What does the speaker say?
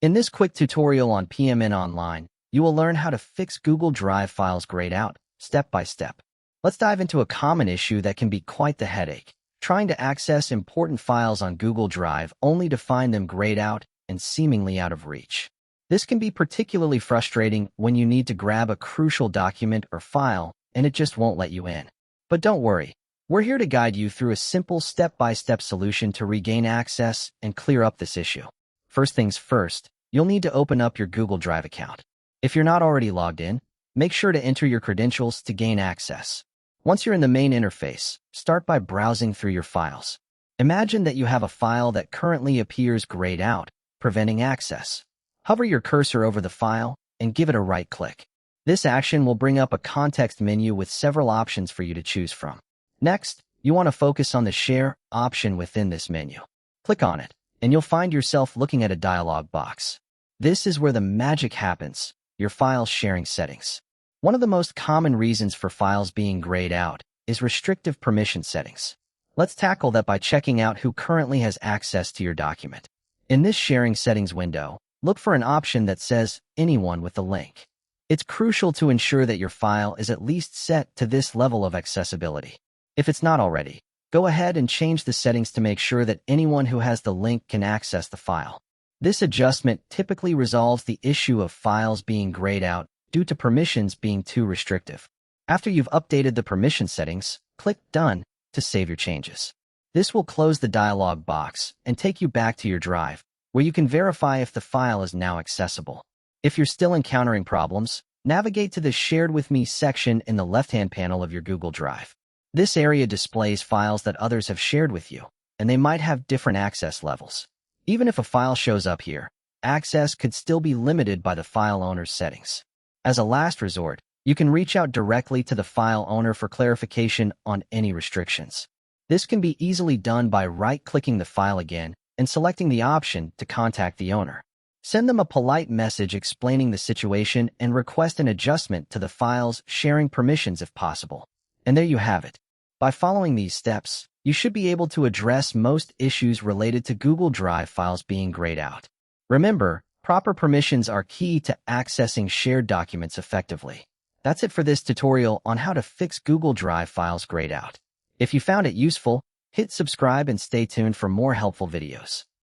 In this quick tutorial on PMN Online, you will learn how to fix Google Drive files grayed out, step by step. Let's dive into a common issue that can be quite the headache: trying to access important files on Google Drive only to find them grayed out and seemingly out of reach. This can be particularly frustrating when you need to grab a crucial document or file and it just won't let you in. But don't worry, we're here to guide you through a simple step-by-step solution to regain access and clear up this issue. First things first, you'll need to open up your Google Drive account. If you're not already logged in, make sure to enter your credentials to gain access. Once you're in the main interface, start by browsing through your files. Imagine that you have a file that currently appears grayed out, preventing access. Hover your cursor over the file and give it a right click. This action will bring up a context menu with several options for you to choose from. Next, you want to focus on the Share option within this menu. Click on it, and you'll find yourself looking at a dialog box. This is where the magic happens: your file sharing settings. One of the most common reasons for files being grayed out is restrictive permission settings. Let's tackle that by checking out who currently has access to your document. In this sharing settings window, look for an option that says Anyone with a link. It's crucial to ensure that your file is at least set to this level of accessibility. If it's not already, go ahead and change the settings to make sure that anyone who has the link can access the file. This adjustment typically resolves the issue of files being grayed out due to permissions being too restrictive. After you've updated the permission settings, click Done to save your changes. This will close the dialog box and take you back to your drive, where you can verify if the file is now accessible. If you're still encountering problems, navigate to the Shared with Me section in the left-hand panel of your Google Drive. This area displays files that others have shared with you, and they might have different access levels. Even if a file shows up here, access could still be limited by the file owner's settings. As a last resort, you can reach out directly to the file owner for clarification on any restrictions. This can be easily done by right-clicking the file again and selecting the option to contact the owner. Send them a polite message explaining the situation and request an adjustment to the file's sharing permissions if possible. And there you have it. By following these steps, you should be able to address most issues related to Google Drive files being grayed out. Remember, proper permissions are key to accessing shared documents effectively. That's it for this tutorial on how to fix Google Drive files grayed out. If you found it useful, hit subscribe and stay tuned for more helpful videos.